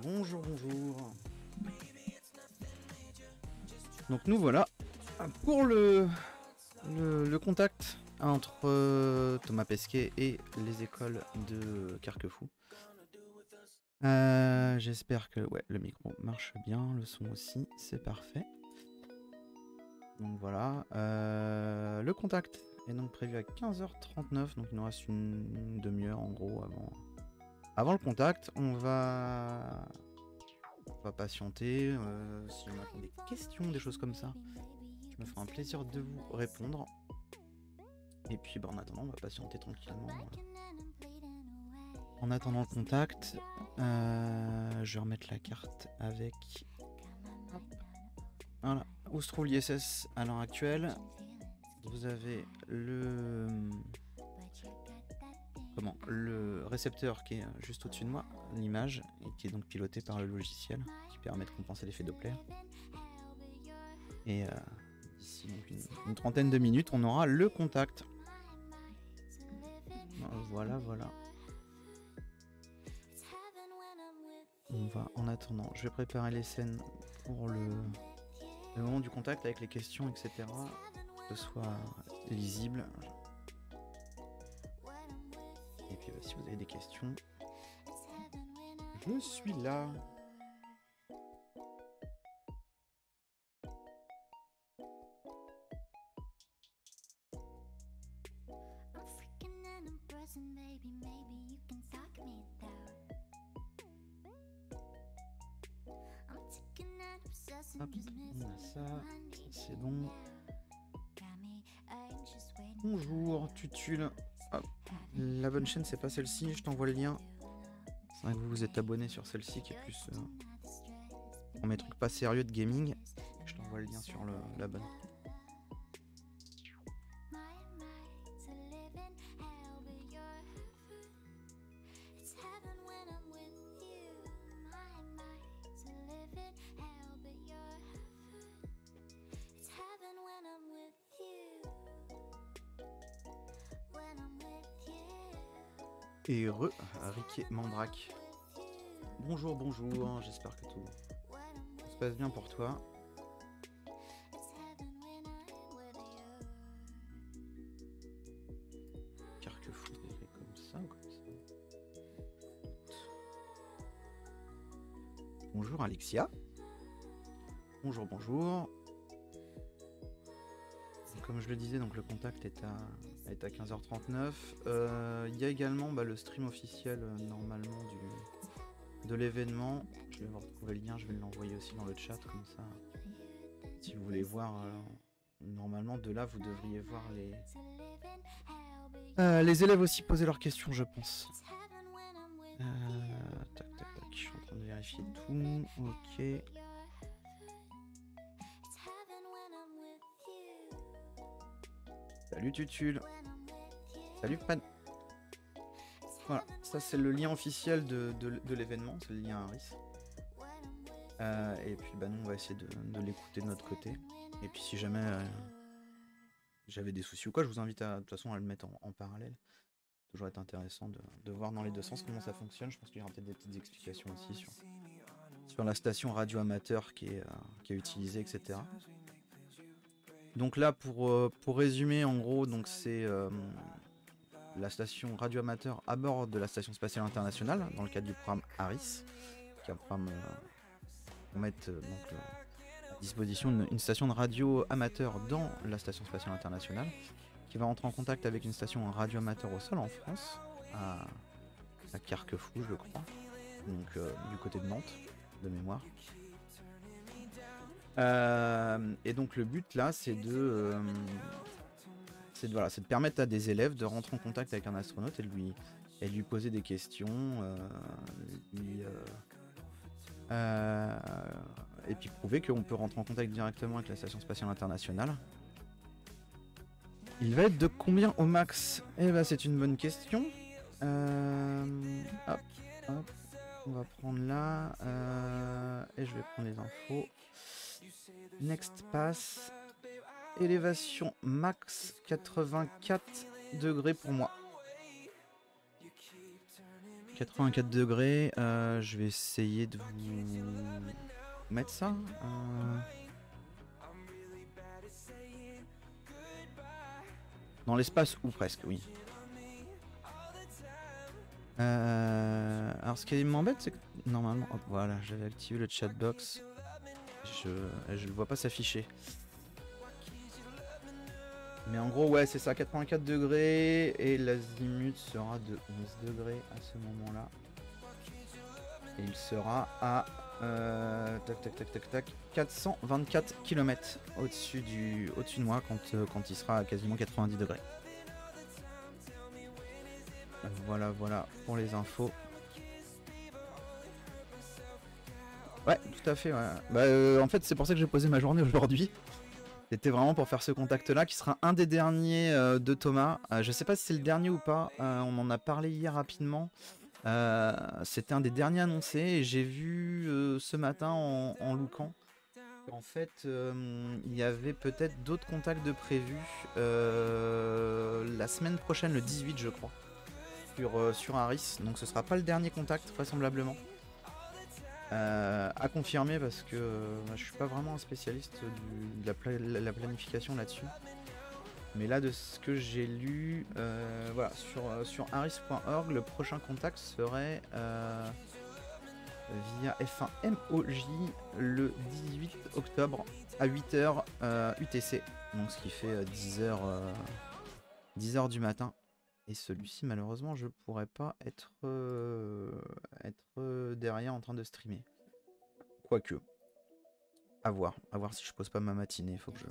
Bonjour, bonjour. Donc nous voilà pour le contact entre Thomas Pesquet et les écoles de Carquefou. J'espère que ouais, le micro marche bien, le son aussi, c'est parfait. Donc voilà, le contact est donc prévu à 15h39, donc il nous reste une demi-heure en gros avant le contact. On va patienter. Si on a des questions, des choses comme ça, je me ferai un plaisir de vous répondre. Et puis en attendant, on va patienter tranquillement. En attendant le contact, je vais remettre la carte avec. Hop. Voilà, où se trouve l'ISS à l'heure actuelle. Vous avez le récepteur qui est juste au-dessus de moi, l'image, et qui est donc piloté par le logiciel, qui permet de compenser l'effet Doppler. Et d'ici une trentaine de minutes, on aura le contact. Voilà. On va, en attendant, je vais préparer les scènes pour le moment du contact avec les questions, etc. Que ce soit lisible. Et puis si vous avez des questions, je suis là. Hop, on a ça, c'est bon. Bonjour Tutule. Hop. La bonne chaîne c'est pas celle-ci, je t'envoie le lien. C'est vrai que vous êtes abonné sur celle-ci qui est plus pour mes trucs pas sérieux de gaming. Je t'envoie le lien sur la bonne. Et Riquet Mandrake. Bonjour, j'espère que tout se passe bien pour toi. Carquefou, c'est écrit comme ça ou comme ça? Bonjour Alexia. Bonjour. Comme je le disais, donc le contact est à 15h39. Il y a également le stream officiel normalement de l'événement. Je vais vous retrouver le lien, je vais l'envoyer aussi dans le chat comme ça. Si vous voulez voir, normalement de là vous devriez voir les élèves aussi poser leurs questions, je pense. Tac, je suis en train de vérifier tout. Ok. Salut Tutule. Salut Pan. Voilà, ça c'est le lien officiel de l'événement, c'est le lien Harris. Et puis nous on va essayer de l'écouter de notre côté. Et puis si jamais j'avais des soucis ou quoi, je vous invite de toute façon à le mettre en parallèle. Toujours être intéressant de voir dans les deux sens comment ça fonctionne. Je pense qu'il y aura peut-être des petites explications aussi sur la station radio amateur qui est utilisée, etc. Donc là pour résumer en gros, donc c'est la station radio amateur à bord de la station spatiale internationale dans le cadre du programme Harris, qui est un programme pour mettre à disposition une station de radio amateur dans la station spatiale internationale, qui va rentrer en contact avec une station radio amateur au sol en France, à Carquefou je crois, donc du côté de Nantes, de mémoire. Et donc le but là c'est de permettre à des élèves de rentrer en contact avec un astronaute et lui poser des questions, et puis prouver qu'on peut rentrer en contact directement avec la station spatiale internationale. Il va être de combien au max? C'est une bonne question. Hop, on va prendre là, et je vais prendre les infos. Next pass. Élévation max 84 degrés pour moi. 84 degrés. Je vais essayer de vous mettre ça. Dans l'espace ou presque, oui. Alors ce qui m'embête, c'est que normalement, hop, voilà, j'avais activé le chatbox. Je le vois pas s'afficher. Mais en gros, ouais, c'est ça, 84 degrés et l'azimut sera de 11 degrés à ce moment-là. Et il sera à 424 km au-dessus de moi quand il sera à quasiment 90 degrés. Voilà pour les infos. Ouais, tout à fait. Ouais. Bah, en fait, c'est pour ça que j'ai posé ma journée aujourd'hui. C'était vraiment pour faire ce contact-là, qui sera un des derniers de Thomas. Je sais pas si c'est le dernier ou pas. On en a parlé hier rapidement. C'était un des derniers annoncés et j'ai vu ce matin en lookant. En fait, il y avait peut-être d'autres contacts de prévus la semaine prochaine, le 18 je crois, sur Harris. Donc ce sera pas le dernier contact vraisemblablement. À confirmer parce que je suis pas vraiment un spécialiste de la planification là-dessus. Mais là, de ce que j'ai lu, voilà, sur harris.org, le prochain contact serait via F1 MOJ le 18 octobre à 8h UTC. Donc ce qui fait 10h du matin. Et celui-ci, malheureusement, je pourrais pas être derrière en train de streamer. Quoique. À voir si je pose pas ma matinée. Faut que je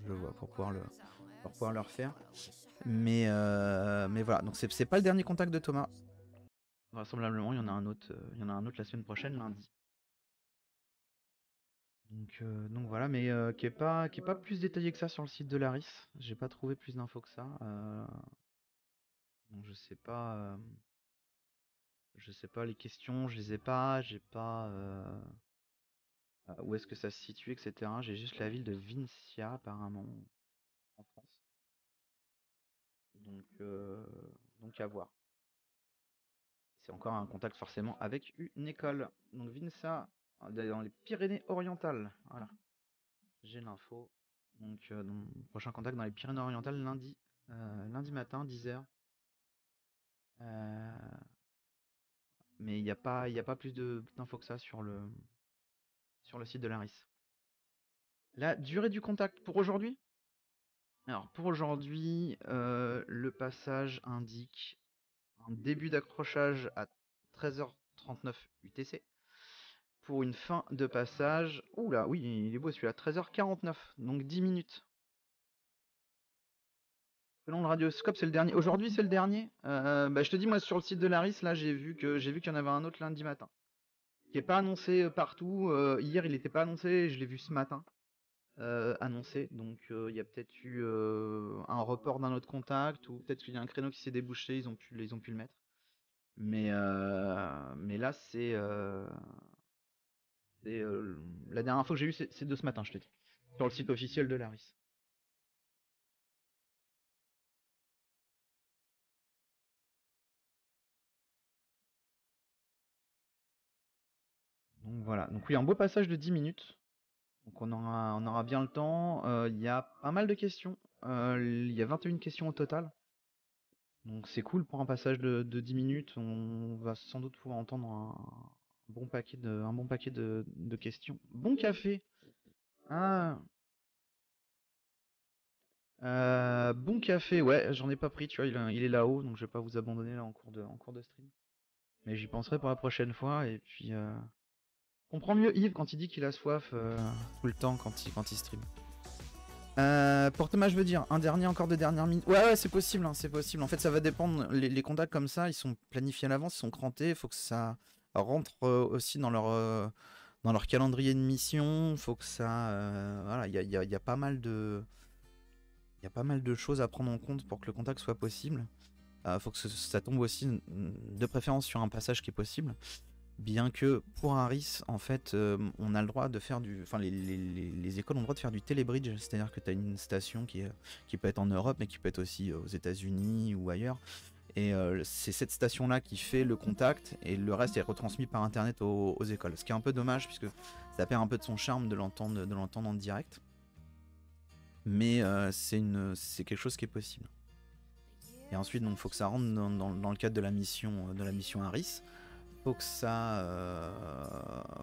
le vois pour pouvoir le refaire. Mais voilà, donc c'est pas le dernier contact de Thomas. Vraisemblablement, il y en a un autre la semaine prochaine, lundi. Donc voilà, mais qui est pas plus détaillé que ça sur le site de l'Aris. J'ai pas trouvé plus d'infos que ça. Donc je sais pas les questions, je les ai pas, j'ai pas où est-ce que ça se situe, etc. J'ai juste la ville de Vincia apparemment en France. Donc à voir. C'est encore un contact forcément avec une école. Donc Vinça, dans les Pyrénées-Orientales. Voilà. J'ai l'info. Donc prochain contact dans les Pyrénées-Orientales lundi matin, 10h. Mais il n'y a pas plus d'infos que ça sur le site de l'ARIS. La durée du contact pour aujourd'hui. Alors pour aujourd'hui, le passage indique un début d'accrochage à 13h39 UTC. Pour une fin de passage. Oula, oui, il est beau celui-là, 13h49, donc 10 minutes. Selon le radioscope, c'est le dernier. Aujourd'hui, c'est le dernier. Je te dis, moi, sur le site de l'ARIS, là, j'ai vu qu'il y en avait un autre lundi matin. Qui n'est pas annoncé partout. Hier, il n'était pas annoncé, je l'ai vu ce matin. Annoncé. Donc, il y a peut-être eu un report d'un autre contact, ou peut-être qu'il y a un créneau qui s'est débouché, ils ont pu le mettre. Mais là, c'est. La dernière fois que j'ai eu, c'est de ce matin, je te dis. Sur le site officiel de l'ARIS. Donc voilà, donc oui, un beau passage de 10 minutes. Donc on aura bien le temps. Il y a pas mal de questions. Il y a 21 questions au total. Donc c'est cool pour un passage de 10 minutes. On va sans doute pouvoir entendre un bon paquet de questions. Bon café. Ah. Bon café, ouais, j'en ai pas pris, tu vois, il est là-haut, donc je vais pas vous abandonner là en cours de stream. Mais j'y penserai pour la prochaine fois, et puis on comprend mieux Yves quand il dit qu'il a soif tout le temps quand il stream. Pour Thomas, je veux dire, un dernier encore de dernière minute. Ouais, c'est possible, hein, c'est possible. En fait, ça va dépendre. Les contacts comme ça, ils sont planifiés à l'avance, ils sont crantés. Il faut que ça rentre aussi dans leur calendrier de mission. Il faut que ça. Voilà, il y a pas mal de. Il y a pas mal de choses à prendre en compte pour que le contact soit possible. Faut que ça tombe aussi de préférence sur un passage qui est possible. Bien que pour Harris, en fait, on a le droit de faire enfin, les écoles ont le droit de faire du télébridge, c'est-à-dire que tu as une station qui peut être en Europe, mais qui peut être aussi aux États-Unis ou ailleurs. Et c'est cette station-là qui fait le contact et le reste est retransmis par internet aux écoles. Ce qui est un peu dommage puisque ça perd un peu de son charme de l'entendre en direct. Mais c'est quelque chose qui est possible. Et ensuite, il faut que ça rentre dans le cadre de la mission Harris. Faut que ça,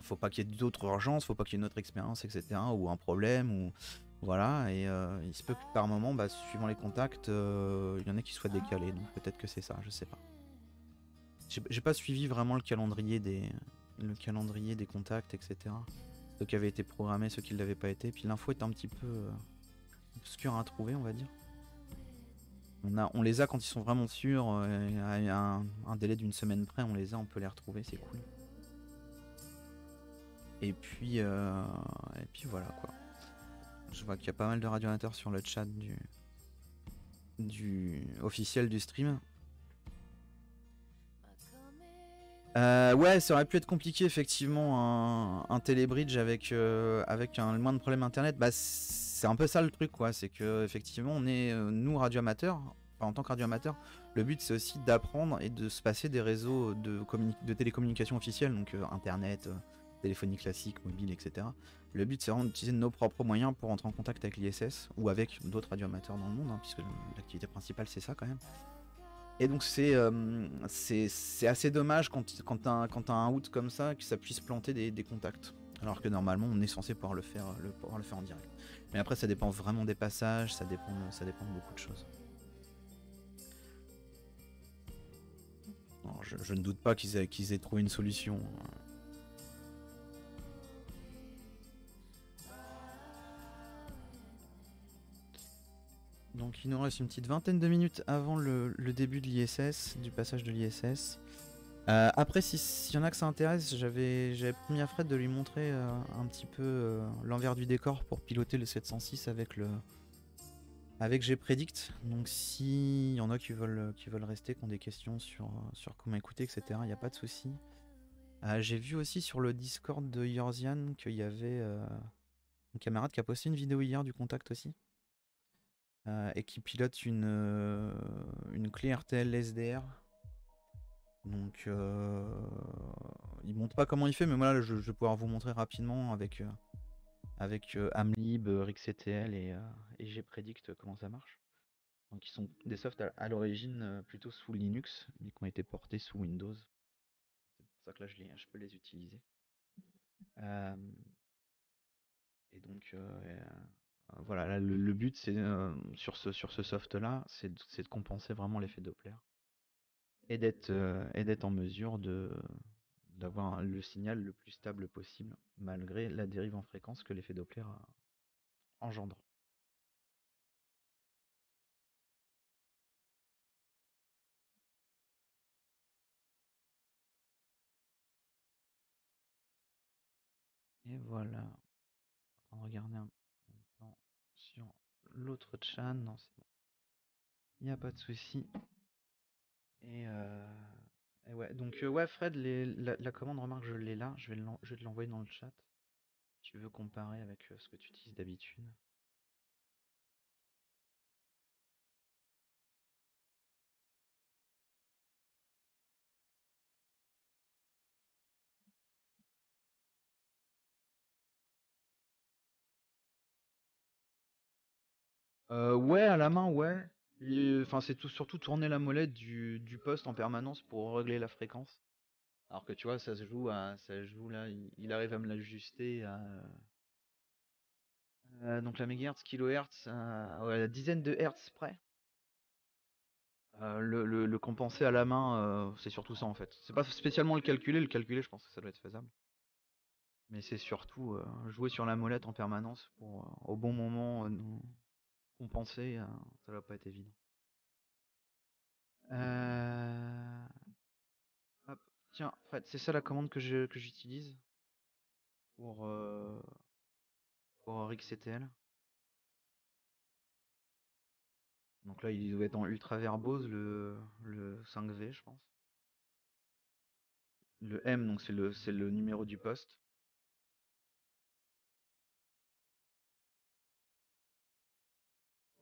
faut pas qu'il y ait d'autres urgences, faut pas qu'il y ait une autre expérience, etc. ou un problème, ou voilà. Et il se peut que par moment, suivant les contacts, il y en a qui soient décalés. Donc peut-être que c'est ça, je sais pas. J'ai pas suivi vraiment le calendrier des contacts, etc. Ceux qui avaient été programmés, ceux qui ne l'avaient pas été. Puis l'info est un petit peu obscure à trouver, on va dire. On les a quand ils sont vraiment sûrs, à un délai d'une semaine près, on les a, on peut les retrouver, c'est cool. Et puis voilà quoi. Je vois qu'il y a pas mal de radioamateurs sur le chat du officiel du stream. Ouais, ça aurait pu être compliqué effectivement un télébridge avec un moins de problèmes internet. C'est un peu ça le truc quoi, c'est que effectivement on est nous radioamateurs, enfin, en tant que radioamateurs, le but c'est aussi d'apprendre et de se passer des réseaux de télécommunications officiels, donc internet, téléphonie classique, mobile, etc. Le but c'est vraiment d'utiliser nos propres moyens pour entrer en contact avec l'ISS ou avec d'autres radioamateurs dans le monde, hein, puisque l'activité principale c'est ça quand même. Et donc c'est assez dommage quand t'as un out comme ça que ça puisse planter des contacts. Alors que normalement on est censé pouvoir le faire en direct. Mais après ça dépend vraiment des passages, ça dépend de beaucoup de choses. Alors, je ne doute pas qu'ils aient trouvé une solution. Donc il nous reste une petite vingtaine de minutes avant le début de l'ISS, du passage de l'ISS. Après, s'il y en a que ça intéresse, j'avais promis à Fred de lui montrer un petit peu l'envers du décor pour piloter le 706 avec Gpredict. Donc s'il y en a qui veulent rester, qui ont des questions sur comment écouter, etc., il n'y a pas de souci. J'ai vu aussi sur le Discord de Yorzian qu'il y avait un camarade qui a posté une vidéo hier du contact aussi. Et qui pilote une clé RTL SDR. Donc il montre pas comment il fait, mais moi là, je vais pouvoir vous montrer rapidement avec Amlib, RixCTL et Gpredict comment ça marche. Donc ils sont des softs à l'origine plutôt sous Linux, mais qui ont été portés sous Windows. C'est pour ça que là je peux les utiliser. Et donc voilà, là, le but c'est sur ce soft là, c'est de compenser vraiment l'effet Doppler. Et d'être en mesure d'avoir le signal le plus stable possible, malgré la dérive en fréquence que l'effet Doppler engendre. Et voilà. On va regarder un temps sur l'autre chan. Non, c'est bon. Il n'y a pas de souci. Et ouais, donc ouais, Fred, la commande, remarque, je l'ai là. Je vais te l'envoyer dans le chat. Tu veux comparer avec ce que tu utilises d'habitude. Ouais, à la main, ouais. Enfin, c'est surtout tourner la molette du poste en permanence pour régler la fréquence. Alors que tu vois, ça se joue là, il arrive à me l'ajuster donc la mégahertz, kilohertz, à la dizaine de hertz près. Le compenser à la main, c'est surtout ça en fait. C'est pas spécialement le calculer je pense que ça doit être faisable. Mais c'est surtout jouer sur la molette en permanence pour au bon moment nous compenser, ça va pas être évident. Euh... Hop. Tiens, en fait, c'est ça la commande que j'utilise pour, RixCTL. Donc là, il doit être en ultra verbose, le 5V, je pense. Le M, donc c'est le numéro du poste.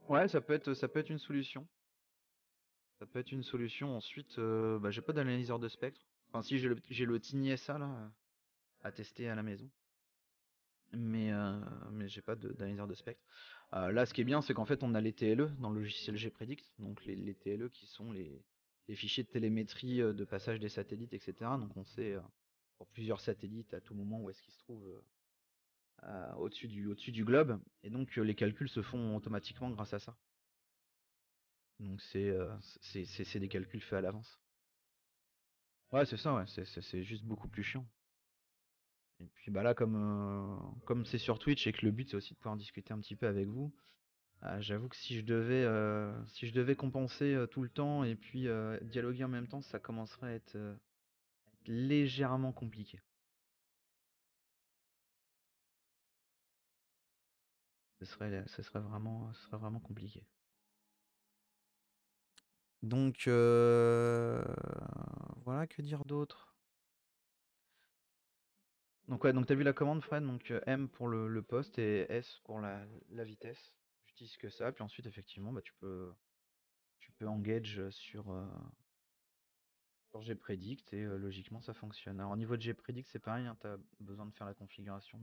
Ouais, ça peut être une solution. Ça peut être une solution. Ensuite, bah, j'ai pas d'analyseur de spectre. Enfin, si j'ai le Tiny SA là à tester à la maison, mais j'ai pas d'analyseur de spectre. Là, ce qui est bien, c'est qu'en fait, on a les TLE dans le logiciel Gpredict, donc les TLE qui sont les fichiers de télémétrie de passage des satellites, etc. Donc on sait pour plusieurs satellites à tout moment où est-ce qu'ils se trouvent au-dessus du globe, et donc les calculs se font automatiquement grâce à ça. Donc c'est des calculs faits à l'avance. Ouais, c'est ça, ouais, c'est juste beaucoup plus chiant. Et puis bah là, comme c'est sur Twitch et que le but c'est aussi de pouvoir discuter un petit peu avec vous, j'avoue que si je devais compenser tout le temps et puis dialoguer en même temps, ça commencerait à être légèrement compliqué. Ce serait vraiment compliqué. Donc voilà, que dire d'autre? Donc ouais, donc t'as vu la commande, Fred, donc M pour le poste et S pour la vitesse. J'utilise que ça, puis ensuite effectivement bah tu peux engage sur Gpredict et logiquement ça fonctionne. Alors au niveau de Gpredict c'est pareil, hein, tu as besoin de faire la configuration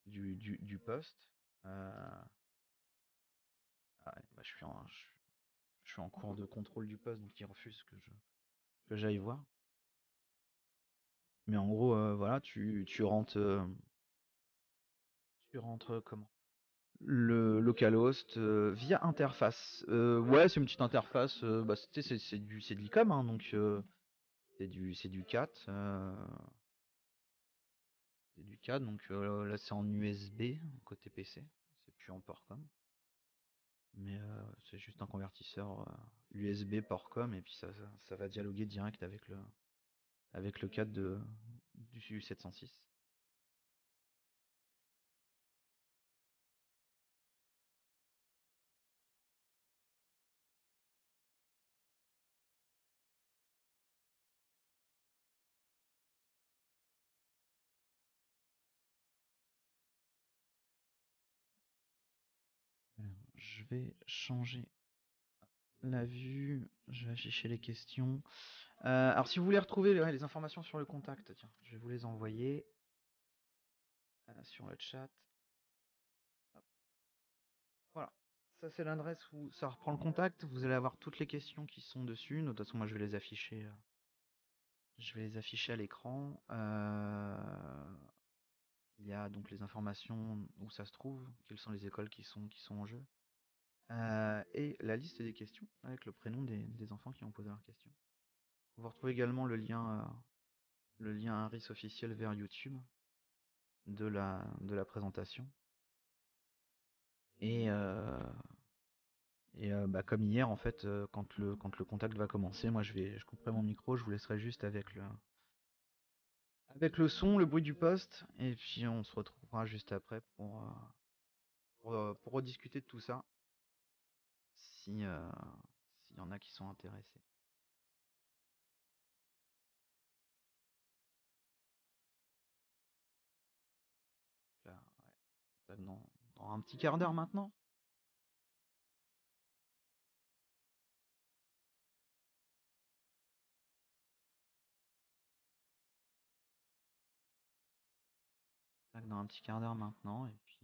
du poste. Ouais, bah, je suis en cours de contrôle du poste, donc il refuse que j'aille voir. Mais en gros, voilà, tu rentres comment? Le localhost via interface. Ouais, c'est une petite interface. Bah, c'est de l'ICOM, hein, donc c'est du CAT. C'est du CAT, donc là c'est en USB côté PC. C'est plus en Portcom. Mais c'est juste un convertisseur USB Portcom et puis ça va dialoguer direct avec le CAT du 706. Alors, je vais changer la vue, je vais afficher les questions. Alors si vous voulez retrouver les informations sur le contact, tiens, je vais vous les envoyer sur le chat. Hop, voilà, ça c'est l'adresse où ça reprend le contact. Vous allez avoir toutes les questions qui sont dessus. De toute façon, moi je vais les afficher à l'écran. Il y a donc les informations où ça se trouve, quelles sont les écoles qui sont en jeu, et la liste des questions avec le prénom des enfants qui ont posé leurs questions. Vous retrouvez également le lien Harris officiel vers YouTube de la présentation. Et bah, comme hier, en fait, quand le contact va commencer, moi je couperai mon micro, je vous laisserai juste avec le son, le bruit du poste, et puis on se retrouvera juste après pour rediscuter de tout ça, s'il y en a qui sont intéressés. Là, ouais, dans un petit quart d'heure maintenant. Dans un petit quart d'heure maintenant, et puis.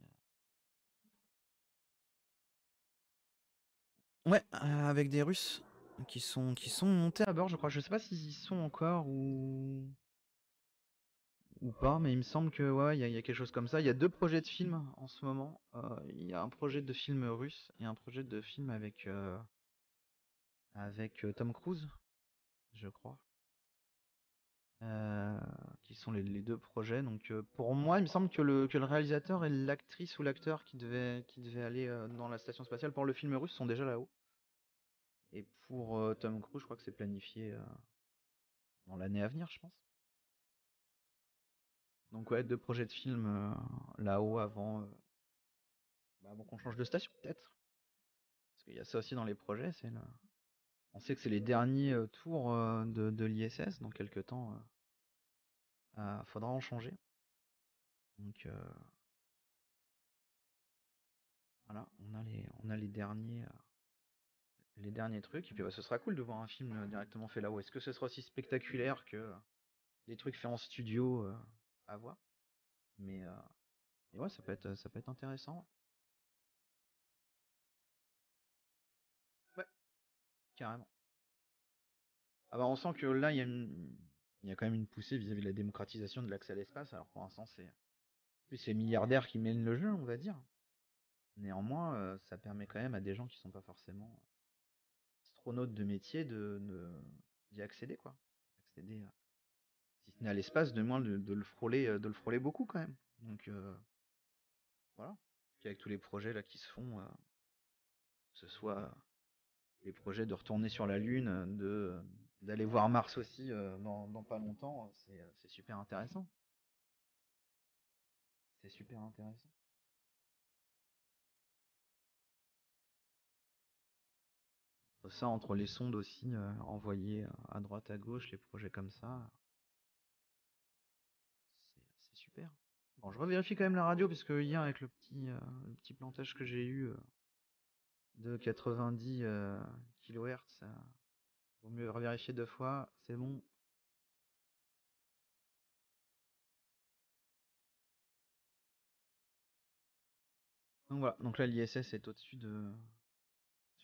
Ouais, avec des Russes qui sont montés à bord, je crois. Je sais pas s'ils y sont encore ou pas, mais il me semble que ouais, il y a quelque chose comme ça. Il y a deux projets de films en ce moment. Il y a un projet de film russe et un projet de film avec Tom Cruise, je crois. euh, qui sont les deux projets. Donc pour moi, il me semble que le réalisateur et l'actrice ou l'acteur qui devait aller dans la station spatiale pour le film russe sont déjà là-haut. Et pour Tom Cruise, je crois que c'est planifié dans l'année à venir, je pense. Donc ouais, deux projets de film là-haut avant qu'on change de station, peut-être. Parce qu'il y a ça aussi dans les projets. On sait que c'est les derniers tours de l'ISS. Dans quelques temps, faudra en changer. Donc voilà, on a les derniers. les derniers trucs. Et puis ce sera cool de voir un film directement fait là-haut. Est-ce que ce sera aussi spectaculaire que des trucs faits en studio à voir? Mais ouais, ça peut être intéressant. Ouais, carrément. Ah bah on sent que là, il y a quand même une poussée vis-à-vis de la démocratisation de l'accès à l'espace. Alors pour l'instant, c'est les milliardaires qui mènent le jeu, on va dire. Néanmoins, ça permet quand même à des gens qui sont pas forcément astronautes de métier d'y accéder, quoi. Accéder, si ce n'est à l'espace, de moins de le frôler beaucoup quand même. Donc voilà. Puis avec tous les projets là qui se font, que ce soit les projets de retourner sur la Lune, d'aller voir Mars aussi dans pas longtemps, c'est super intéressant. C'est super intéressant. Ça, entre les sondes aussi envoyées à droite à gauche, les projets comme ça, c'est super. Bon, je revérifie quand même la radio parce que hier avec le petit plantage que j'ai eu de 90 kHz, vaut mieux revérifier 2 fois, c'est bon. Donc voilà, donc là l'ISS est au-dessus de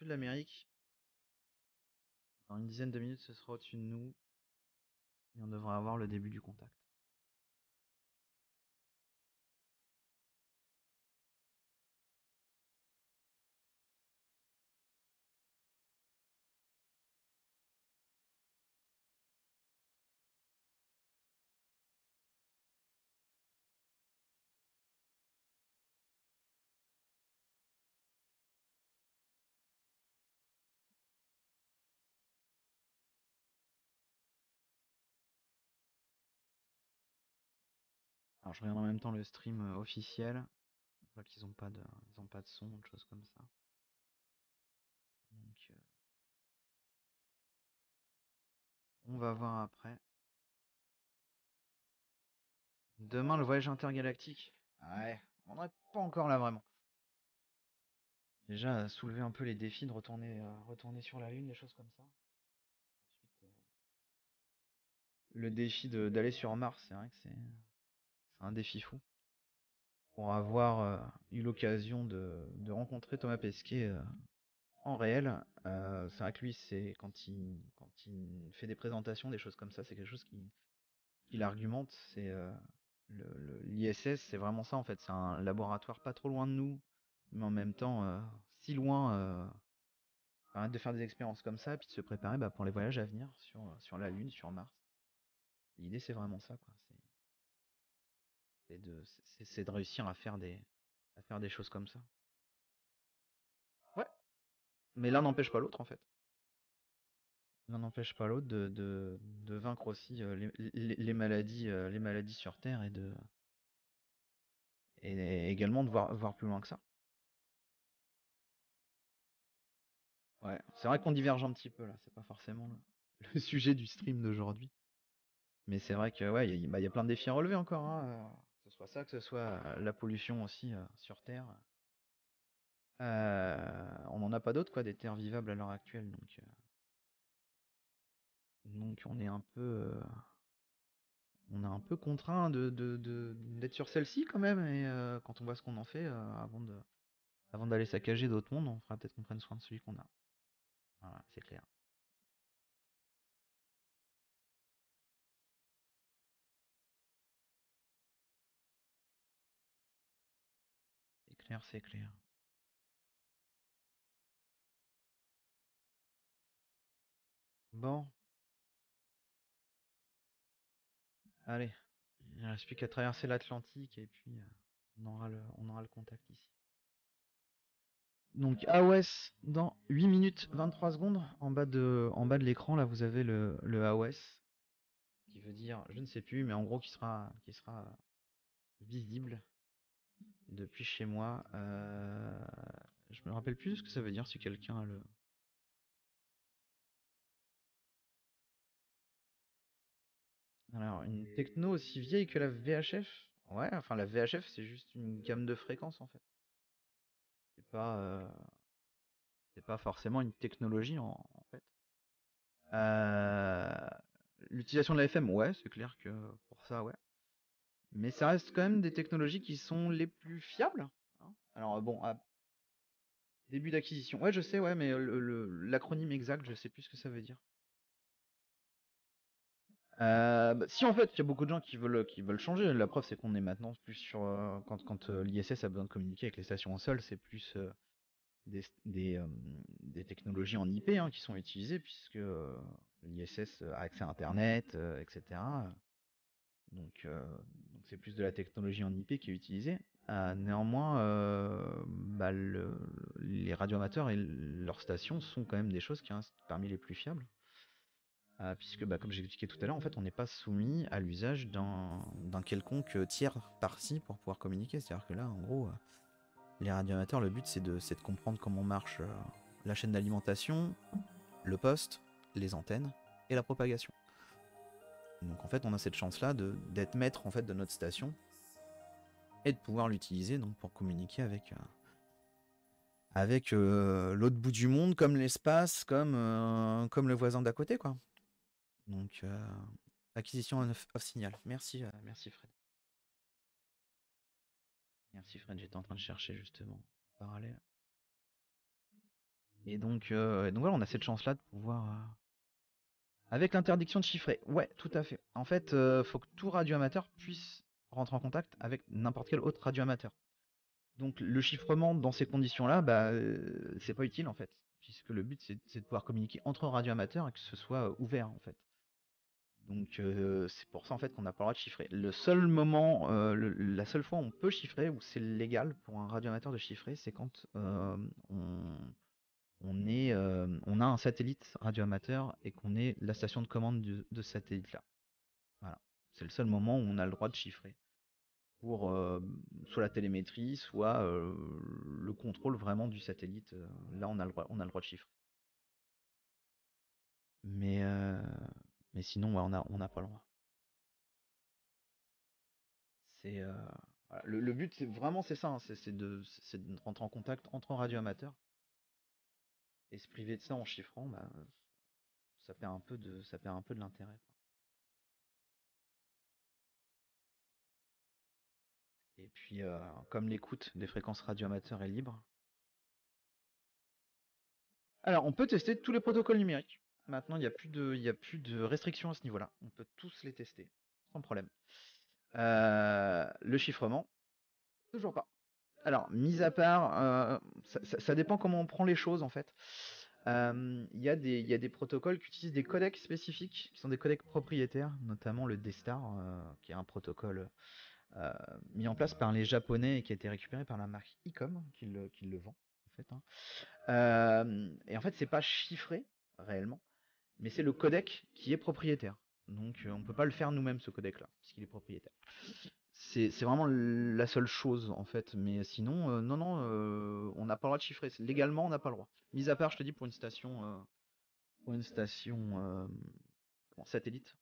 l'Amérique. Dans une dizaine de minutes, ce sera au-dessus de nous et on devrait avoir le début du contact. Alors je regarde en même temps le stream officiel. Je vois qu'ils ont pas de son, autre chose comme ça. Donc on va voir après. Demain le voyage intergalactique. Ouais, on n'en est pas encore là vraiment. Déjà soulever un peu les défis de retourner sur la Lune, des choses comme ça. Ensuite, le défi d'aller sur Mars, c'est vrai que c'est un défi fou. Pour avoir eu l'occasion de rencontrer Thomas Pesquet en réel, c'est vrai que lui, c'est quand il fait des présentations, des choses comme ça, c'est quelque chose qu'il argumente. C'est l'ISS, c'est vraiment ça en fait. C'est un laboratoire pas trop loin de nous, mais en même temps si loin. Arrête de faire des expériences comme ça, puis de se préparer pour les voyages à venir sur la Lune, sur Mars. L'idée, c'est vraiment ça, quoi. C'est de réussir à faire des choses comme ça. Ouais. Mais l'un n'empêche pas l'autre, en fait. L'un n'empêche pas l'autre de vaincre aussi les maladies sur Terre et également de voir plus loin que ça. Ouais. C'est vrai qu'on diverge un petit peu là. C'est pas forcément le sujet du stream d'aujourd'hui. Mais c'est vrai que ouais, il y a plein de défis à relever encore, hein, que ce soit ça, que ce soit la pollution aussi sur Terre. On n'en a pas d'autres, quoi, des terres vivables à l'heure actuelle, donc on est un peu contraint d'être sur celle-ci quand même, et quand on voit ce qu'on en fait, avant d'aller saccager d'autres mondes, on fera peut-être qu'on prenne soin de celui qu'on a. Voilà, c'est clair. C'est clair, c'est clair. Bon, allez, il ne reste plus qu'à traverser l'Atlantique et puis on aura le contact ici. Donc AOS dans 8 minutes 23 secondes. En bas de l'écran, là, vous avez le AOS qui veut dire, je ne sais plus, mais en gros qui sera visible depuis chez moi. Je me rappelle plus ce que ça veut dire si quelqu'un a le. Alors, une techno aussi vieille que la VHF? Ouais, enfin la VHF c'est juste une gamme de fréquences en fait. C'est pas, C'est pas forcément une technologie en fait. Euh, L'utilisation de la FM, ouais, c'est clair que pour ça, ouais. Mais ça reste quand même des technologies qui sont les plus fiables, hein. Alors bon, début d'acquisition. Ouais, je sais, ouais, mais l'acronyme exact, je sais plus ce que ça veut dire. Bah, si en fait, il y a beaucoup de gens qui veulent changer. La preuve, c'est qu'on est maintenant plus sur quand l'ISS a besoin de communiquer avec les stations au sol, c'est plus des technologies en IP hein, qui sont utilisées puisque l'ISS a accès à Internet, etc. Donc c'est plus de la technologie en IP qui est utilisée. Néanmoins, bah, les radioamateurs et leurs stations sont quand même des choses qui restent parmi les plus fiables. Puisque, bah, comme j'ai expliqué tout à l'heure, en fait, on n'est pas soumis à l'usage d'un quelconque tiers parti pour pouvoir communiquer. C'est-à-dire que là, en gros, les radioamateurs, le but, c'est de comprendre comment marche la chaîne d'alimentation, le poste, les antennes et la propagation. Donc, en fait, on a cette chance-là d'être maître en fait, de notre station et de pouvoir l'utiliser donc, pour communiquer avec l'autre bout du monde, comme l'espace, comme le voisin d'à côté, quoi. Donc, acquisition of signal. Merci, merci Fred. Merci Fred, j'étais en train de chercher justement en parallèle. Et donc voilà, on a cette chance-là de pouvoir. Avec l'interdiction de chiffrer. Ouais, tout à fait. En fait, faut que tout radioamateur puisse rentrer en contact avec n'importe quel autre radioamateur. Donc le chiffrement dans ces conditions-là, bah, c'est pas utile en fait. Puisque le but c'est de pouvoir communiquer entre radioamateurs et que ce soit ouvert en fait. Donc c'est pour ça en fait qu'on n'a pas le droit de chiffrer. Le seul moment, la seule fois où on peut chiffrer, où c'est légal pour un radioamateur de chiffrer, c'est quand on a un satellite radioamateur et qu'on est la station de commande de ce satellite-là. Voilà. C'est le seul moment où on a le droit de chiffrer pour soit la télémétrie, soit le contrôle vraiment du satellite. Là, on a le droit de chiffrer. Mais, sinon, ouais, on n'a pas le droit. C'est voilà. Le but, c'est vraiment c'est ça, hein, c'est de rentrer en contact entre radioamateurs et se priver de ça en chiffrant, bah, ça perd un peu de l'intérêt, quoi. Et puis, comme l'écoute des fréquences radioamateurs est libre, alors on peut tester tous les protocoles numériques. Maintenant, il y a plus de restrictions à ce niveau-là. On peut tous les tester sans problème. Le chiffrement, toujours pas. Alors, mis à part, ça dépend comment on prend les choses en fait. Il y a des protocoles qui utilisent des codecs spécifiques, qui sont des codecs propriétaires, notamment le D-Star, qui est un protocole euh, mis en place par les Japonais et qui a été récupéré par la marque ICOM, qui le vend en fait, hein. Et en fait, c'est pas chiffré réellement, mais c'est le codec qui est propriétaire. Donc, on peut pas le faire nous-mêmes ce codec-là, puisqu'il est propriétaire. C'est vraiment la seule chose en fait, mais sinon, non, non, on n'a pas le droit de chiffrer. Légalement, on n'a pas le droit. Mis à part, je te dis, pour une station satellite.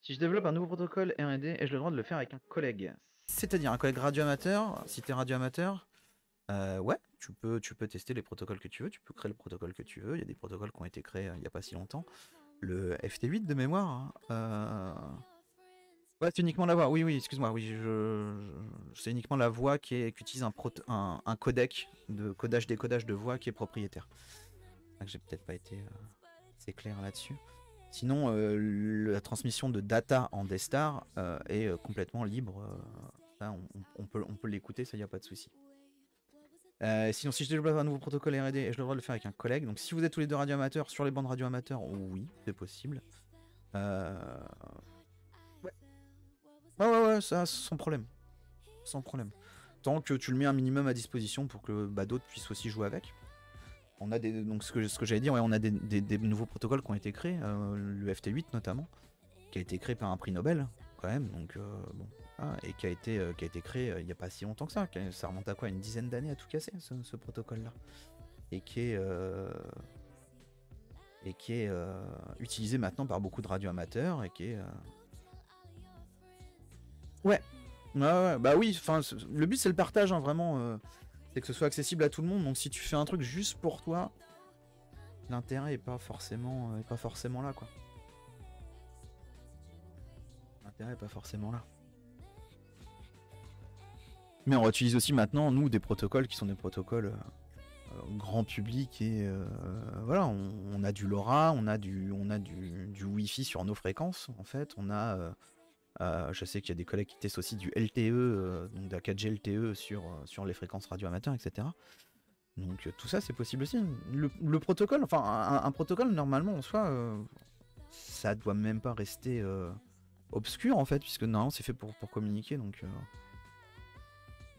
Si je développe un nouveau protocole R&D, ai-je le droit de le faire avec un collègue? C'est-à-dire un collègue radioamateur, si tu es radioamateur, ouais, tu peux tester les protocoles que tu veux, tu peux créer le protocole que tu veux. Il y a des protocoles qui ont été créés il n'y a pas si longtemps. Le FT8 de mémoire, hein, ouais, c'est uniquement la voix. Oui, oui, excuse-moi. Oui, c'est uniquement la voix qui utilise un codec de codage-décodage de voix qui est propriétaire. J'ai peut-être pas été assez clair là-dessus. Sinon, la transmission de data en D-Star est complètement libre. Ça, on peut l'écouter, ça y a pas de souci. Sinon, si je développe un nouveau protocole R&D, ai-je le droit de le faire avec un collègue? Donc, si vous êtes tous les deux radioamateurs sur les bandes radioamateurs, oui, c'est possible. Ouais. Ouais, ça, sans problème. Sans problème. Tant que tu le mets un minimum à disposition pour que d'autres puissent aussi jouer avec. On a donc ce que j'allais dire, ouais, on a des nouveaux protocoles qui ont été créés, le FT8 notamment, qui a été créé par un prix Nobel, quand même, donc bon. Et qui a été créé il n'y a pas si longtemps que ça. Ça remonte à quoi? Une dizaine d'années à tout casser, ce protocole-là. Et qui est utilisé maintenant par beaucoup de radioamateurs et qui est. Ouais, Ouais, ouais, bah oui, enfin, le but c'est le partage, hein, vraiment. C'est que ce soit accessible à tout le monde. Donc si tu fais un truc juste pour toi, l'intérêt est pas forcément là, quoi. L'intérêt est pas forcément là. Mais on utilise aussi maintenant, nous, des protocoles qui sont des protocoles grand public et voilà, on a du LoRa, on a du Wi-Fi sur nos fréquences, en fait. On a, je sais qu'il y a des collègues qui testent aussi du LTE, donc de la 4G LTE sur les fréquences radio amateurs, etc. Donc tout ça, c'est possible aussi. Le protocole, enfin, un protocole, normalement, en soi, ça doit même pas rester obscur, en fait, puisque normalement, c'est fait pour communiquer, donc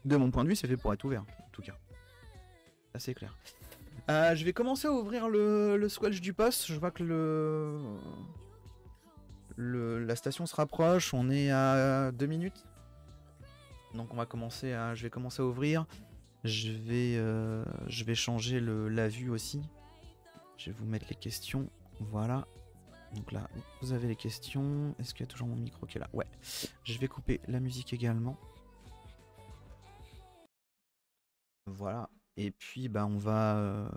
de mon point de vue, c'est fait pour être ouvert, en tout cas. Ça, c'est clair. Je vais commencer à ouvrir le squelch du poste. Je vois que la station se rapproche. On est à 2 minutes. Donc je vais commencer à ouvrir. Je vais changer la vue aussi. Je vais vous mettre les questions. Voilà. Donc là, vous avez les questions. Est-ce qu'il y a toujours mon micro qui est là? Ouais. Je vais couper la musique également. Voilà. Et puis, bah, on va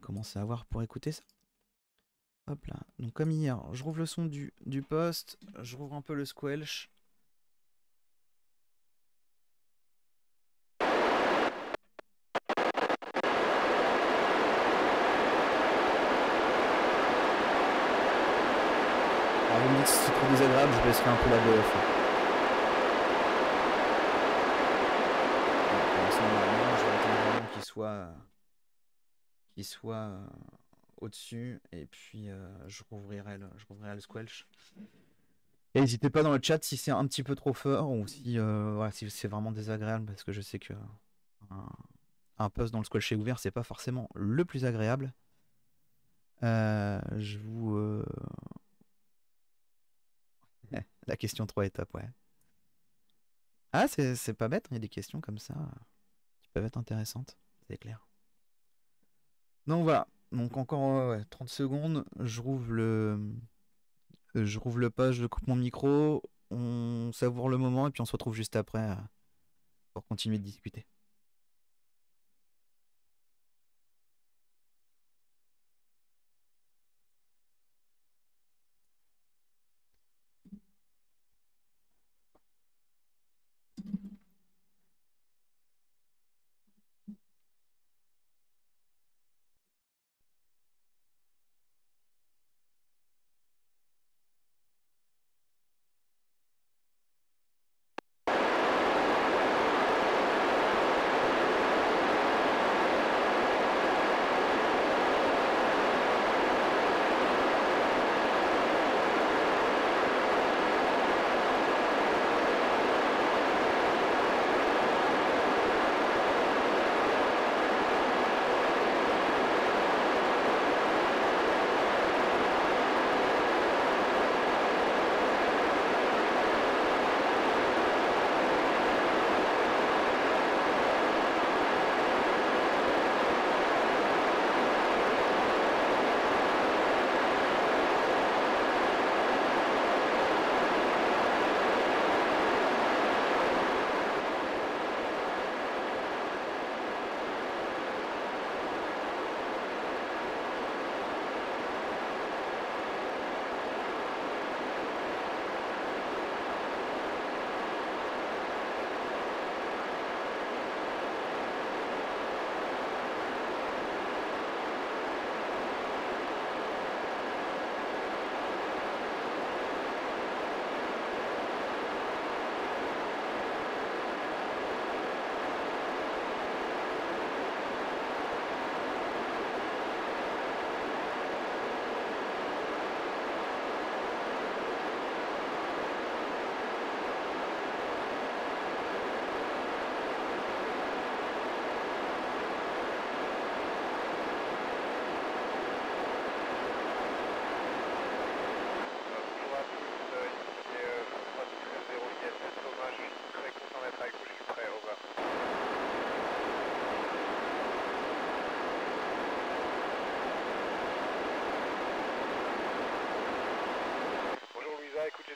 commencer à voir pour écouter ça. Hop là. Donc comme hier, je rouvre le son du poste. Je rouvre un peu le squelch. Alors vous me dites si c'est trop désagréable, je baisserai un peu la BF. Pour l'instant, normalement, je vais attendre vraiment qu'il soit au-dessus. Et puis je rouvrirai le squelch. Et n'hésitez pas dans le chat si c'est un petit peu trop fort ou si, voilà, si c'est vraiment désagréable, parce que je sais que un poste dans le squelch est ouvert, c'est pas forcément le plus agréable. Je vous... La question 3 étapes, ouais. Ah, c'est pas bête, il y a des questions comme ça qui peuvent être intéressantes, c'est clair. Donc voilà, donc encore 30 secondes, je rouvre le poste, je coupe mon micro, on savoure le moment et puis on se retrouve juste après pour continuer de discuter.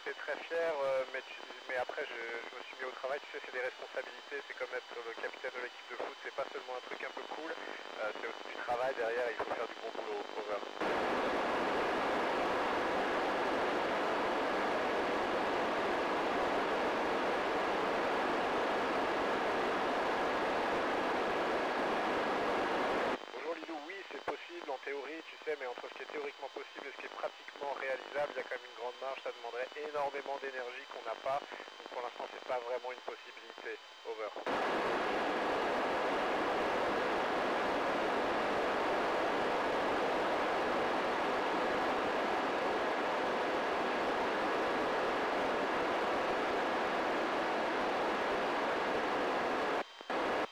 j'étais très fier, mais après je me suis mis au travail, tu sais, c'est des responsabilités, c'est comme être le capitaine de l'équipe de foot, c'est pas seulement un truc un peu cool, c'est aussi du travail derrière, il faut faire du bon boulot, over. Bonjour Lilou, oui c'est possible en théorie, tu sais, mais entre ce qui est théoriquement possible et ce qui est pratiquement réalisable, il y a quand même une grande marge, ça demanderait énormément d'énergie qu'on n'a pas, donc pour l'instant c'est pas vraiment une possibilité, over.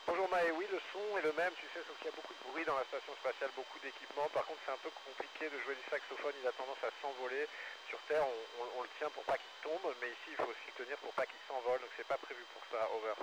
Bonjour Maë, oui le son est le même, tu sais, sauf qu'il y a beaucoup de bruit dans la station spatiale, beaucoup d'équipements, par contre c'est un peu compliqué de jouer du saxophone, il a tendance à s'envoler. Sur Terre on le tient pour pas qu'il tombe, mais ici il faut aussi le tenir pour pas qu'il s'envole, donc c'est pas prévu pour ça, over.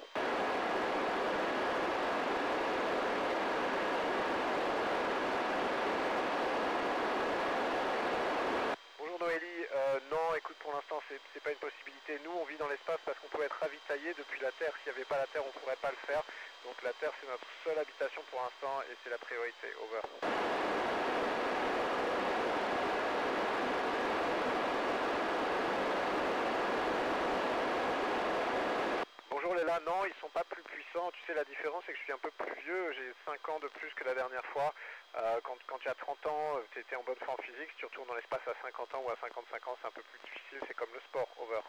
Bonjour Noélie, non écoute pour l'instant c'est pas une possibilité, nous on vit dans l'espace parce qu'on peut être ravitaillé depuis la Terre, s'il n'y avait pas la Terre on pourrait pas le faire, donc la Terre c'est notre seule habitation pour l'instant et c'est la priorité, over. Bonjour Léla, non ils sont pas plus puissants, tu sais la différence c'est que je suis un peu plus vieux, j'ai 5 ans de plus que la dernière fois, quand tu as 30 ans, tu étais en bonne forme physique, si tu retournes dans l'espace à 50 ans ou à 55 ans c'est un peu plus difficile, c'est comme le sport, over.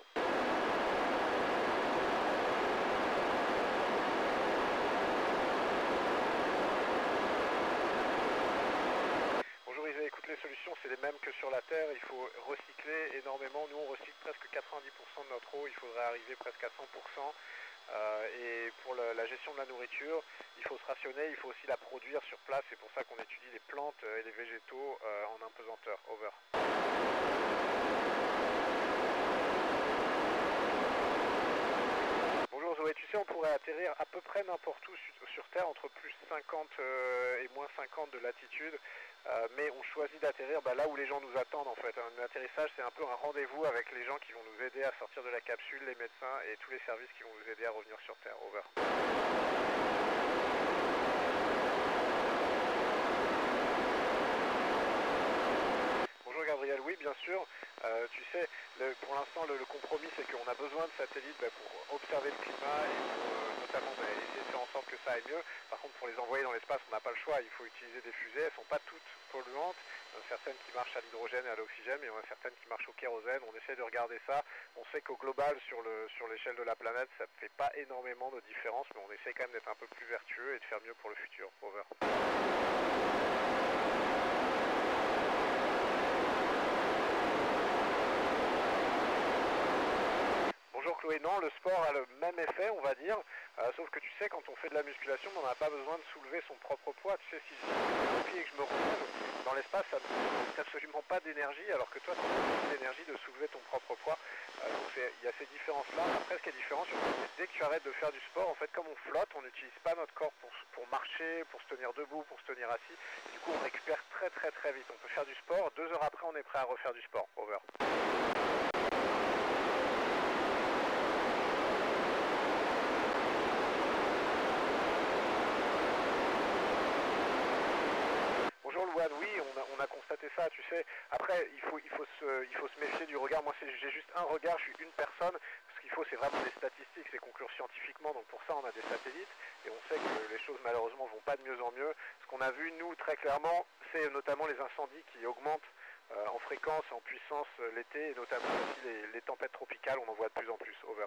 Bonjour Isée, écoute les solutions c'est les mêmes que sur la Terre, il faut recycler énormément, nous on recycle presque 90% de notre eau, il faudrait arriver presque à 100%. Et pour la gestion de la nourriture, il faut se rationner, il faut aussi la produire sur place, c'est pour ça qu'on étudie les plantes et les végétaux en impesanteur, over. Bonjour Zoé, tu sais on pourrait atterrir à peu près n'importe où sur Terre entre plus 50 et moins 50 de latitude, mais on choisit d'atterrir là où les gens nous attendent en fait. Un atterrissage c'est un peu un rendez-vous avec les gens qui vont nous aider à sortir de la capsule, les médecins et tous les services qui vont nous aider à revenir sur Terre, over. Bonjour Gabriel, oui bien sûr, tu sais, pour l'instant le compromis c'est qu'on a besoin de satellites pour observer le climat et pour notamment essayer de faire en sorte que ça aille mieux. Par contre pour les envoyer dans l'espace on n'a pas le choix, il faut utiliser des fusées, elles ne sont pas toutes polluantes, certaines qui marchent à l'hydrogène et à l'oxygène, mais il y en a certaines qui marchent au kérosène, on essaie de regarder ça, on sait qu'au global sur l'échelle de la planète ça ne fait pas énormément de différence, mais on essaie quand même d'être un peu plus vertueux et de faire mieux pour le futur, over. Bonjour Chloé, non, le sport a le même effet, on va dire, sauf que tu sais, quand on fait de la musculation, on n'a pas besoin de soulever son propre poids. Tu sais, si je me pied et que je me roule dans l'espace, ça ne coûte absolument pas d'énergie, alors que toi, ça coûte de l'énergie de soulever ton propre poids. Donc il y a ces différences-là. Après, ce qui est différent, c'est dès que tu arrêtes de faire du sport, en fait, comme on flotte, on n'utilise pas notre corps pour marcher, pour se tenir debout, pour se tenir assis. Du coup, on récupère très très très vite. On peut faire du sport, 2 heures après, on est prêt à refaire du sport, over. Bonjour Louane, oui, on a constaté ça, tu sais. Après, il faut se méfier du regard. Moi, j'ai juste un regard, je suis une personne. Ce qu'il faut, c'est vraiment des statistiques, c'est conclure scientifiquement. Donc pour ça, on a des satellites et on sait que les choses, malheureusement, vont pas de mieux en mieux. Ce qu'on a vu, nous, très clairement, c'est notamment les incendies qui augmentent en fréquence, en puissance l'été, et notamment aussi les tempêtes tropicales, on en voit de plus en plus, over.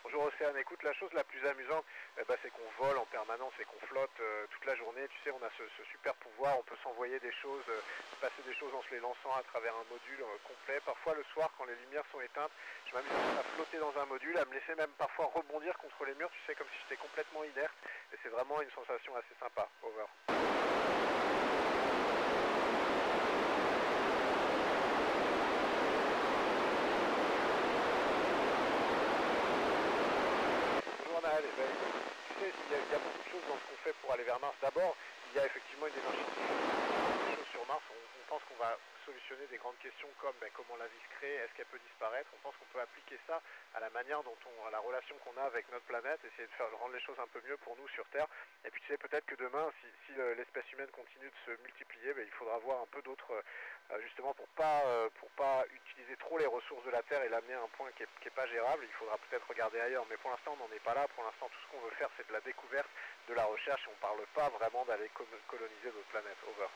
Bonjour Océane, écoute, la chose la plus amusante, c'est qu'on vole en permanence et qu'on flotte toute la journée. Tu sais, on a ce super pouvoir, on peut s'envoyer des choses, passer des choses en se les lançant à travers un module complet. Parfois le soir, quand les lumières sont éteintes, je m'amuse à flotter dans un module, à me laisser même parfois rebondir contre les murs, tu sais, comme si j'étais complètement inerte. Et c'est vraiment une sensation assez sympa, over. Tu sais, il y a beaucoup de choses dans ce qu'on fait pour aller vers Mars. D'abord, il y a effectivement une énergie des grandes questions comme comment la vie se crée, est-ce qu'elle peut disparaître, on pense qu'on peut appliquer ça à la manière dont à la relation qu'on a avec notre planète, essayer de rendre les choses un peu mieux pour nous sur Terre. Et puis tu sais, peut-être que demain, si l'espèce humaine continue de se multiplier, il faudra voir un peu d'autres, justement pour pas utiliser trop les ressources de la Terre et l'amener à un point qui est pas gérable. Il faudra peut-être regarder ailleurs, mais pour l'instant on n'en est pas là. Pour l'instant tout ce qu'on veut faire c'est de la découverte, de la recherche, et on parle pas vraiment d'aller coloniser d'autres planètes. Over.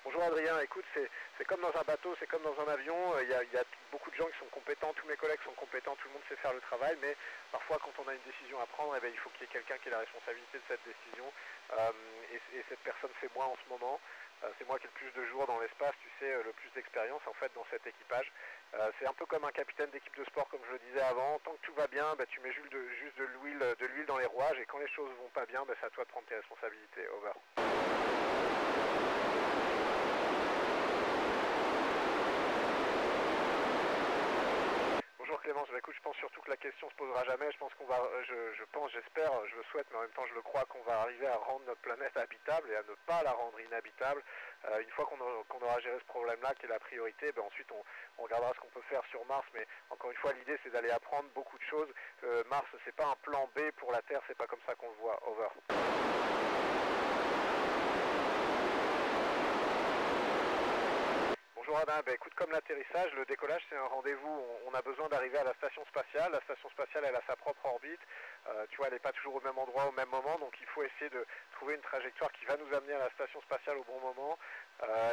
Bonjour Adrien, écoute, c'est comme dans un bateau, c'est comme dans un avion, il y a beaucoup de gens qui sont compétents, tous mes collègues sont compétents, tout le monde sait faire le travail, mais parfois quand on a une décision à prendre, il faut qu'il y ait quelqu'un qui ait la responsabilité de cette décision, et cette personne c'est moi en ce moment. C'est moi qui ai le plus de jours dans l'espace, tu sais, le plus d'expérience en fait dans cet équipage. C'est un peu comme un capitaine d'équipe de sport, comme je le disais avant. Tant que tout va bien, tu mets juste de l'huile dans les rouages, et quand les choses vont pas bien, c'est à toi de prendre tes responsabilités. Over. Bonjour Clémence, écoute, je pense surtout que la question se posera jamais. Je pense qu'on va, j'espère, je le souhaite, mais en même temps je le crois, qu'on va arriver à rendre notre planète habitable et à ne pas la rendre inhabitable. Une fois qu'on aura géré ce problème-là, qui est la priorité, ensuite on regardera ce qu'on peut faire sur Mars. Mais encore une fois, l'idée c'est d'aller apprendre beaucoup de choses. Mars, c'est pas un plan B pour la Terre, c'est pas comme ça qu'on le voit. Over. Bonjour Adam, écoute, comme l'atterrissage, le décollage c'est un rendez-vous, on a besoin d'arriver à la station spatiale elle a sa propre orbite, tu vois, elle n'est pas toujours au même endroit au même moment, donc il faut essayer de trouver une trajectoire qui va nous amener à la station spatiale au bon moment,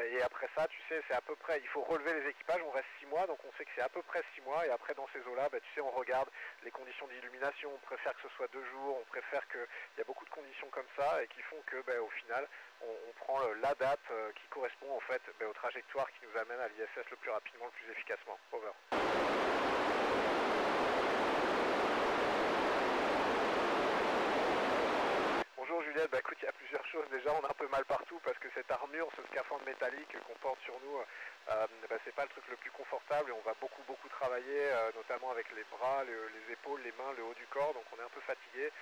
et après ça, tu sais, c'est à peu près, il faut relever les équipages, on reste 6 mois, donc on sait que c'est à peu près 6 mois, et après dans ces eaux-là, tu sais, on regarde les conditions d'illumination, on préfère que ce soit 2 jours, on préfère qu'il y a beaucoup de conditions comme ça, et qui font que, au final, on prend la date qui correspond en fait aux trajectoires qui nous amènent à l'ISS le plus rapidement, le plus efficacement. Over. Bonjour Juliette, écoute, il y a plusieurs choses. Déjà, on a un peu mal partout parce que cette armure, ce scaphandre métallique qu'on porte sur nous, c'est pas le truc le plus confortable, et on va beaucoup travailler, notamment avec les bras, les épaules, les mains, le haut du corps, donc on est un peu fatigué.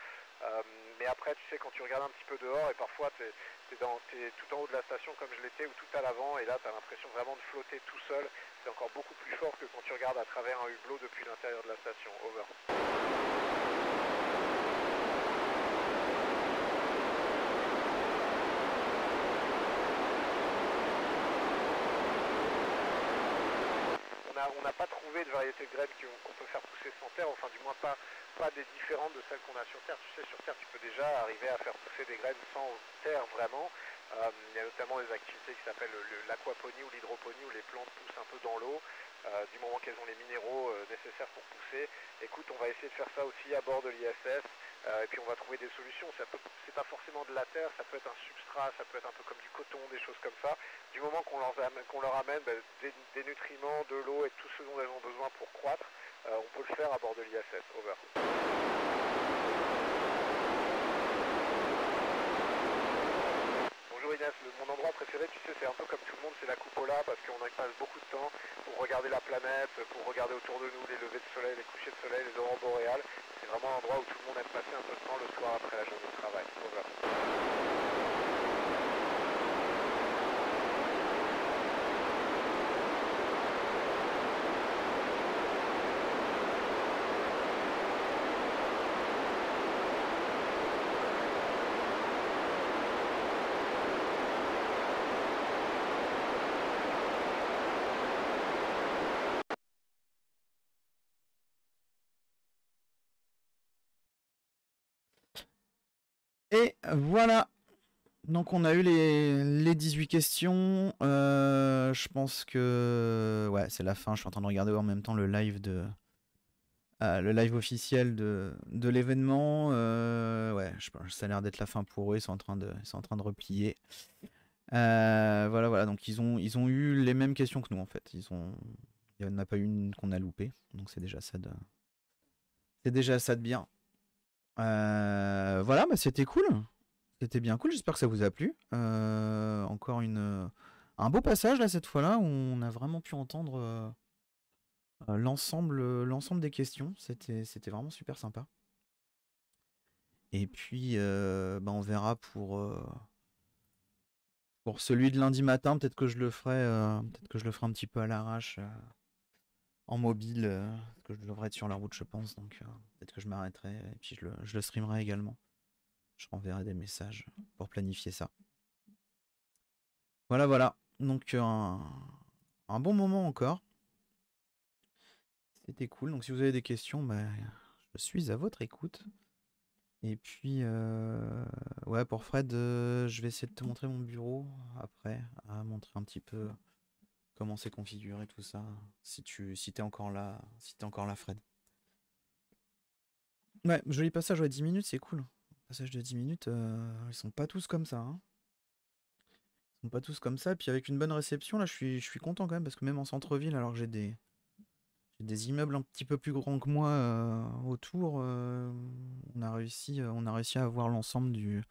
Mais après, tu sais, quand tu regardes un petit peu dehors, et parfois t'es tout en haut de la station comme je l'étais, ou tout à l'avant, et là t'as l'impression vraiment de flotter tout seul. C'est encore beaucoup plus fort que quand tu regardes à travers un hublot depuis l'intérieur de la station. Over. On n'a pas trouvé de variété de graines qu'on peut faire pousser sans terre, enfin du moins pas des différentes de celles qu'on a sur Terre. Tu sais, sur Terre, tu peux déjà arriver à faire pousser des graines sans terre vraiment. Il y a notamment des activités qui s'appellent l'aquaponie ou l'hydroponie, où les plantes poussent un peu dans l'eau, du moment qu'elles ont les minéraux nécessaires pour pousser. Écoute, on va essayer de faire ça aussi à bord de l'ISS, et puis on va trouver des solutions. C'est pas forcément de la terre, ça peut être un substrat, ça peut être un peu comme du coton, des choses comme ça. Du moment qu'on leur amène des nutriments, de l'eau et tout ce dont elles ont besoin pour croître, on peut le faire à bord de l'ISS. Over. Bonjour Inès, mon endroit préféré, tu sais, c'est un peu comme tout le monde, c'est la cupola, parce qu'on y passe beaucoup de temps pour regarder la planète, pour regarder autour de nous les levées de soleil, les couchers de soleil, les aurores boréales. C'est vraiment l'endroit où tout le monde aime passer un peu de temps le soir après la journée de travail. Over. Et voilà. Donc on a eu les 18 questions. Je pense que ouais, c'est la fin. Je suis en train de regarder en même temps le live officiel de l'événement. Ouais, ça a l'air d'être la fin pour eux. Ils sont en train de replier. Voilà. Donc ils ont eu les mêmes questions que nous en fait. Il n'y en a pas une qu'on a loupée. Donc c'est déjà ça de bien. Voilà, c'était cool. C'était bien cool, j'espère que ça vous a plu. Encore un beau passage là cette fois-là, où on a vraiment pu entendre l'ensemble des questions. C'était vraiment super sympa. Et puis, bah, on verra pour celui de lundi matin. Peut-être que je le ferai, un petit peu à l'arrache, en mobile, parce que je devrais être sur la route, je pense. Donc, peut-être que je m'arrêterai et puis je le streamerai également. Je renverrai des messages pour planifier ça. Voilà, voilà. Donc, un bon moment encore. C'était cool. Donc, si vous avez des questions, bah, je suis à votre écoute. Et puis, ouais, pour Fred, je vais essayer de te montrer mon bureau après, à montrer un petit peu comment c'est configuré tout ça. Si t'es encore là, Fred. Ouais, joli passage, ouais, 10 minutes, c'est cool. Passage de 10 minutes, ils sont pas tous comme ça, hein. Ils sont pas tous comme ça. Puis avec une bonne réception, là, je suis content quand même, parce que même en centre-ville, alors que j'ai des immeubles un petit peu plus grands que moi autour, on a réussi à avoir l'ensemble du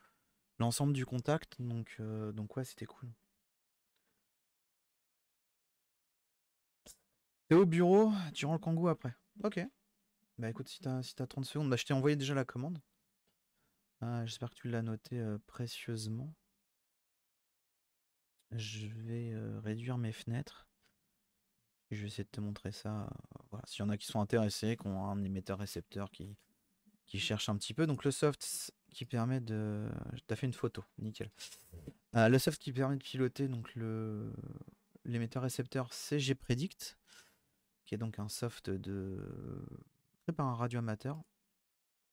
contact. Donc ouais, c'était cool. T'es au bureau, tu rends le Kangoo après. Ok. Bah écoute, si t'as 30 secondes, bah je t'ai envoyé déjà la commande. J'espère que tu l'as noté précieusement. Je vais réduire mes fenêtres. Et je vais essayer de te montrer ça. Voilà. S'il y en a qui sont intéressés, qui ont un émetteur-récepteur qui cherche un petit peu. Donc le soft qui permet de... T'as fait une photo, nickel. Le soft qui permet de piloter donc l'émetteur-récepteur, c'est Gpredict, qui est donc un soft créé par un radioamateur.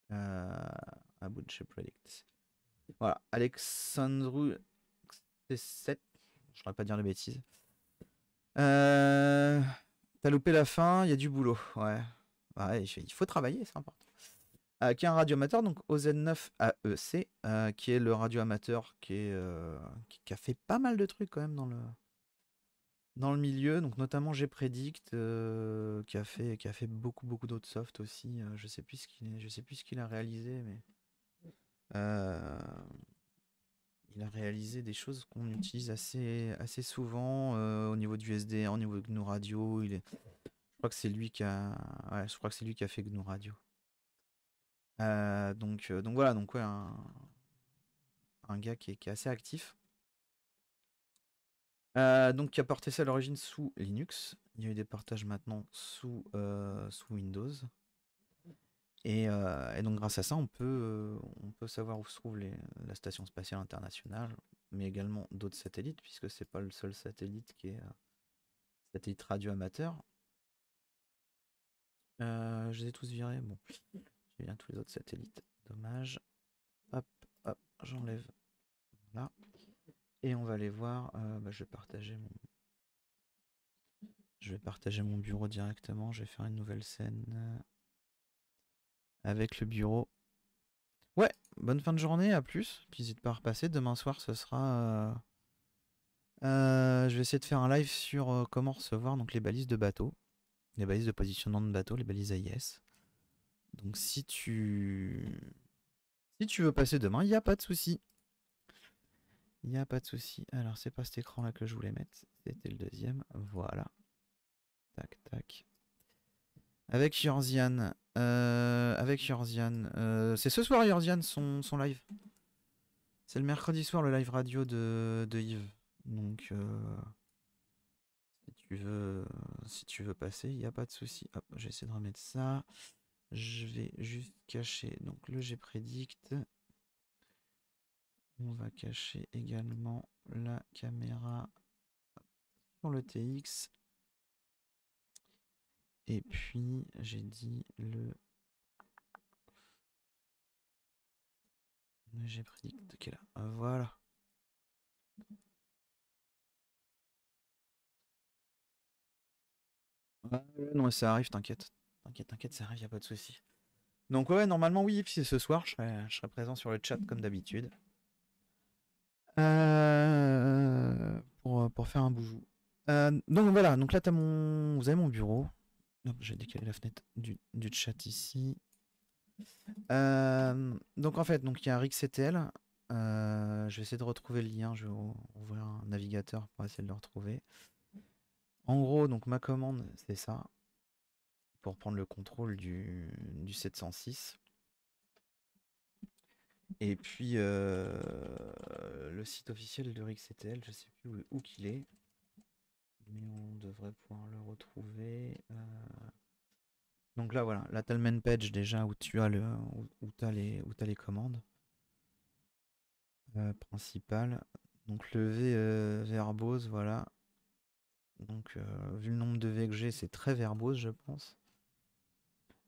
À bout de Gpredict. Voilà, Alexandru C7, je ne saurais pas dire de bêtises. T'as loupé la fin, il y a du boulot. Ouais, ouais, il faut travailler, c'est important. Qui est un radioamateur, donc OZ9AEC, qui est le radioamateur qui a fait pas mal de trucs quand même dans le milieu, donc notamment Gpredict, qui a fait beaucoup d'autres softs aussi. Je sais plus ce qu'il a réalisé, mais il a réalisé des choses qu'on utilise assez souvent au niveau du SDR, au niveau de GNU Radio. Je crois que c'est lui qui a, ouais, je crois que c'est lui qui a fait GNU Radio. Donc voilà, donc ouais, un gars qui est assez actif. Donc qui a porté ça à l'origine sous Linux. Il y a eu des portages maintenant sous Windows. Et donc grâce à ça, on peut savoir où se trouve la Station Spatiale Internationale, mais également d'autres satellites, puisque c'est pas le seul satellite qui est satellite radio amateur. Je les ai tous virés. Bon, j'ai bien tous les autres satellites. Dommage. Hop, hop, j'enlève. Voilà. Et on va aller voir. Je vais partager mon bureau directement. Je vais faire une nouvelle scène avec le bureau. Ouais, bonne fin de journée, à plus. Puis n'hésite pas à repasser. Demain soir, ce sera. Je vais essayer de faire un live sur comment recevoir donc les balises de bateau. Les balises de positionnement de bateau, les balises AIS. Donc si tu veux passer demain, il n'y a pas de souci. Il n'y a pas de souci. Alors c'est pas cet écran là que je voulais mettre. C'était le deuxième. Voilà. Tac, tac. Avec Yorzian. C'est ce soir Yorzian son live. C'est le mercredi soir le live radio de Yves. Donc si tu veux passer, il n'y a pas de souci. Hop, j'essaie de remettre ça. Je vais juste cacher donc le Gpredict. On va cacher également la caméra sur le TX. Et puis j'ai dit le Gpredict qui est là. Voilà. Non, ça arrive, t'inquiète. T'inquiète, ça arrive, y a pas de souci. Donc ouais, normalement oui, puis c'est ce soir, je serai présent sur le chat comme d'habitude. Pour faire un boujou. Donc voilà, donc là vous avez mon bureau. Hop, j'ai décalé la fenêtre du chat ici. Donc en fait, donc il y a un RigCTL. Je vais essayer de retrouver le lien. Je vais ouvrir un navigateur pour essayer de le retrouver. En gros, donc ma commande, c'est ça. Pour prendre le contrôle du 706. Et puis le site officiel de RixCTL, je sais plus où qu'il est, mais on devrait pouvoir le retrouver. Donc là voilà, là t'as le main page déjà où tu as où t'as les commandes principales. Donc le V verbose, voilà. Donc vu le nombre de V que j'ai, c'est très verbose je pense.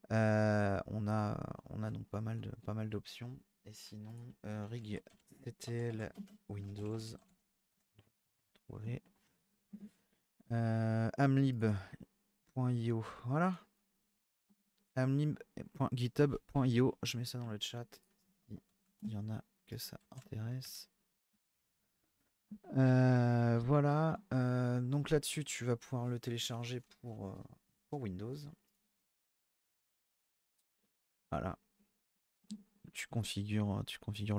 On a donc pas mal d'options. Et sinon, rig CTL Windows. Ouais. Amlib.io. Voilà. Amlib.github.io. Je mets ça dans le chat. Il y en a que ça intéresse. Voilà. Donc là-dessus, tu vas pouvoir le télécharger pour Windows. Voilà. Tu configures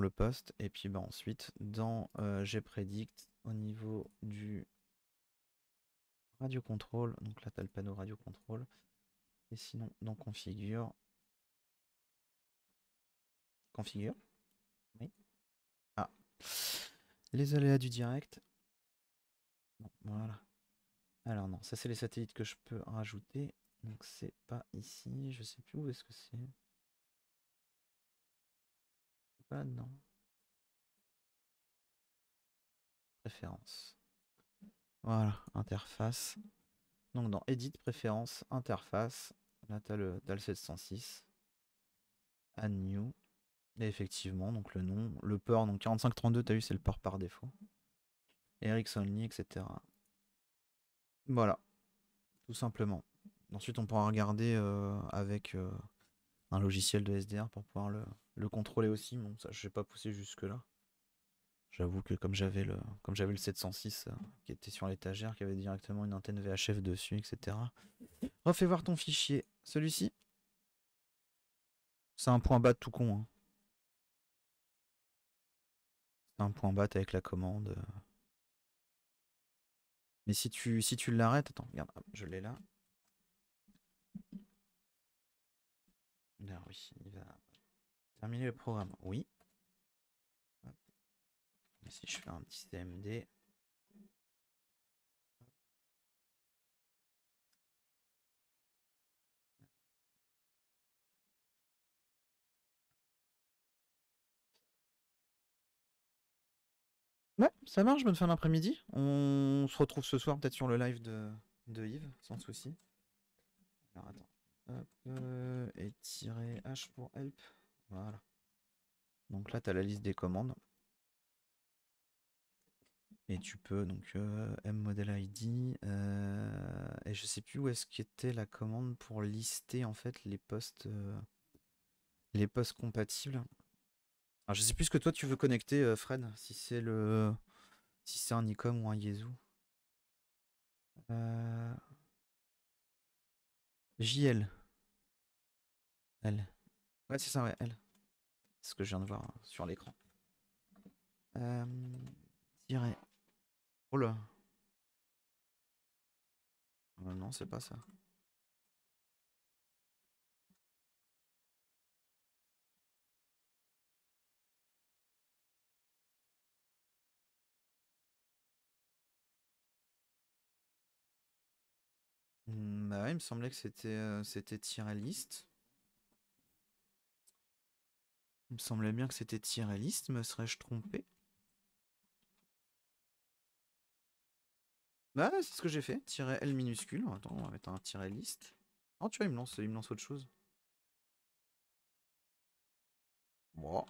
le poste. Et puis bah, ensuite, dans gpredict, au niveau du radio contrôle, donc là tu as le panneau radio contrôle. Et sinon, dans configure. Configure. Oui. Ah. Les aléas du direct. Non, voilà. Alors non, ça c'est les satellites que je peux rajouter. Donc c'est pas ici. Je sais plus où est-ce que c'est. Pas non. Préférences. Voilà, interface. Donc dans Edit, préférences, interface. Là t'as le 706. Add new. Et effectivement, donc le nom, le port, donc 4532, t'as vu, c'est le port par défaut. Ericsson, etc. Voilà, tout simplement. Ensuite, on pourra regarder avec un logiciel de SDR pour pouvoir le contrôler aussi. Bon, ça, je n'ai pas poussé jusque-là. J'avoue que comme j'avais le 706 qui était sur l'étagère, qui avait directement une antenne VHF dessus, etc. Refais voir ton fichier. Celui-ci, c'est un point bat tout con. Hein. C'est un point bat avec la commande. Mais si tu l'arrêtes, attends, regarde, hop, je l'ai là. Là, oui, il va terminer le programme. Oui. Hop. Et si je fais un petit CMD. Ouais, ça marche, bonne fin d'après-midi. On se retrouve ce soir peut-être sur le live de Yves, sans souci. Alors attends. Hop, et tirer H pour help. Voilà. Donc là, tu as la liste des commandes. Et tu peux donc mmodel ID. Et je sais plus où est-ce qu'était la commande pour lister en fait les postes compatibles. Alors je sais plus ce que toi tu veux connecter, Fred, si c'est un ICOM ou un Yezu. JL. L. Ouais, c'est ça, ouais, L. C'est ce que je viens de voir sur l'écran. Tiret. Oh là. Non, c'est pas ça. Bah ouais, il me semblait que c'était tiret liste. Il me semblait bien que c'était tiret liste, me serais-je trompé? Bah c'est ce que j'ai fait, tiret L minuscule. Attends, on va mettre un tiret liste. Oh tu vois, il me lance autre chose. Bon.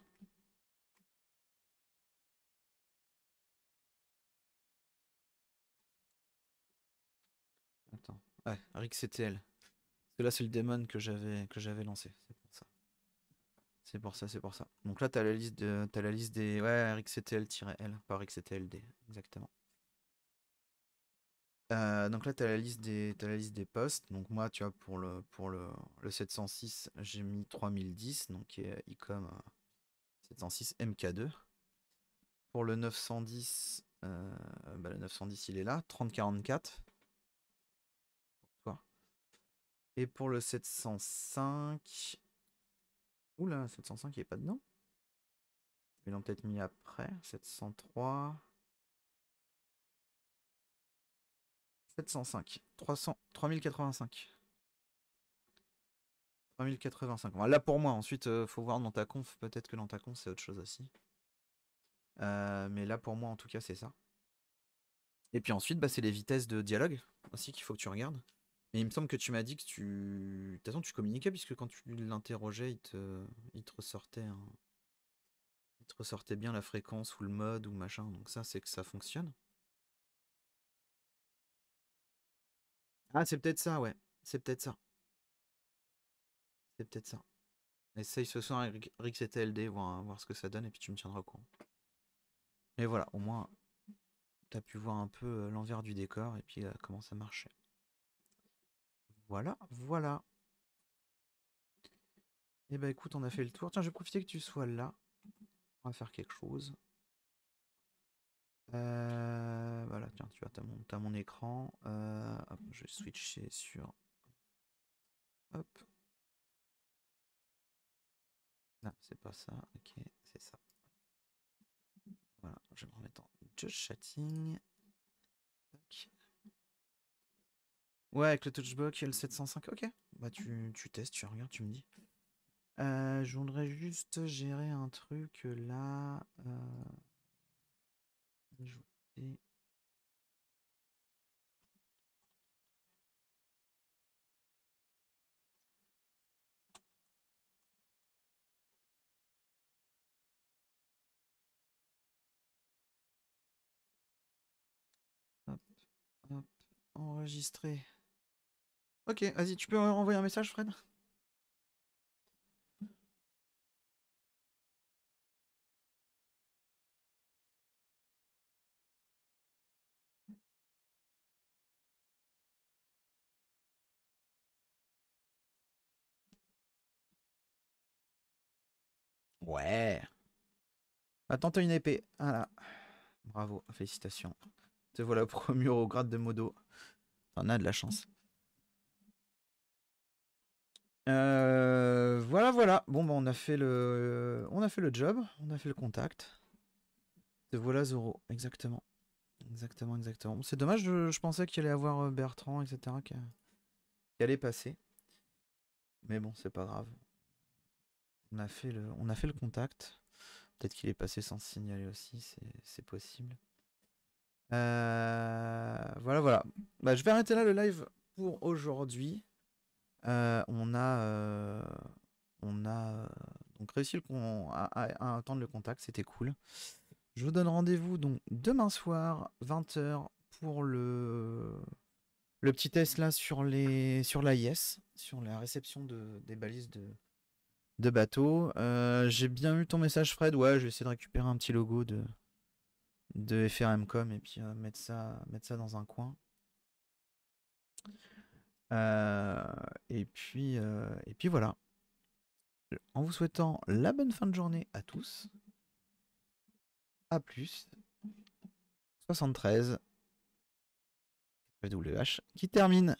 Attends. Ouais, RixCTL. Parce que là c'est le daemon que j'avais lancé. C'est pour ça. C'est pour ça. Donc là t'as la liste des. Ouais, RixCTL-L, pas RixCTLD, exactement. Donc là, tu as la liste des postes. Donc moi, tu vois, pour le 706, j'ai mis 3010, donc qui est ICOM 706 MK2. Pour le 910, le 910, il est là, 3044. Toi. Et pour le 705... Oula, 705, il est pas dedans. Ils l'ont peut-être mis après. 703. 705. 300. 3085. 3085. Bon, là pour moi, ensuite faut voir dans ta conf. Peut-être que dans ta conf c'est autre chose aussi. Mais là pour moi en tout cas c'est ça. Et puis ensuite bah, c'est les vitesses de dialogue aussi qu'il faut que tu regardes. Mais il me semble que tu m'as dit que tu... De toute façon tu communiquais puisque quand tu l'interrogeais il te ressortait il te ressortait bien la fréquence ou le mode ou machin. Donc ça c'est que ça fonctionne. Ah c'est peut-être ça ouais. C'est peut-être ça. C'est peut-être ça. Essaye ce soir avec Rix et TLD, voir ce que ça donne et puis tu me tiendras au courant. Et voilà, au moins t'as pu voir un peu l'envers du décor et puis comment ça marchait. Voilà, voilà. Et bah écoute, on a fait le tour. Tiens, je vais profiter que tu sois là. On va faire quelque chose. Voilà, tiens, tu vois, t'as mon écran. Hop, je vais switcher sur... Hop. Non, c'est pas ça. Ok, c'est ça. Voilà, je vais me remettre en just chatting. Tac. Ouais, avec le touchbox et le 705, ok. Bah tu testes, tu regardes, tu me dis. Je voudrais juste gérer un truc là. Ajouter. Hop, hop, enregistrer. Ok, vas-y, tu peux envoyer un message, Fred? Ouais. Attends, t'as une épée. Voilà. Bravo, félicitations. Te voilà promu au grade de modo. T'en as de la chance. Voilà, voilà. Bon, bah, on a fait le job. On a fait le contact. Te voilà Zoro, exactement. Exactement, exactement. Bon, c'est dommage, je pensais qu'il allait avoir Bertrand, etc. qui allait passer. Mais bon, c'est pas grave. On a fait le contact. Peut-être qu'il est passé sans signaler aussi, c'est possible. Voilà, voilà. Bah, je vais arrêter là le live pour aujourd'hui. On a donc réussi à attendre le contact, c'était cool. Je vous donne rendez-vous donc demain soir, 20h, pour le petit test là sur l'AIS, sur la réception des balises de bateau. J'ai bien eu ton message, Fred. Ouais, je vais essayer de récupérer un petit logo de FRMcom et puis mettre ça dans un coin. Et puis voilà. En vous souhaitant la bonne fin de journée à tous. A plus. 73 WH qui termine.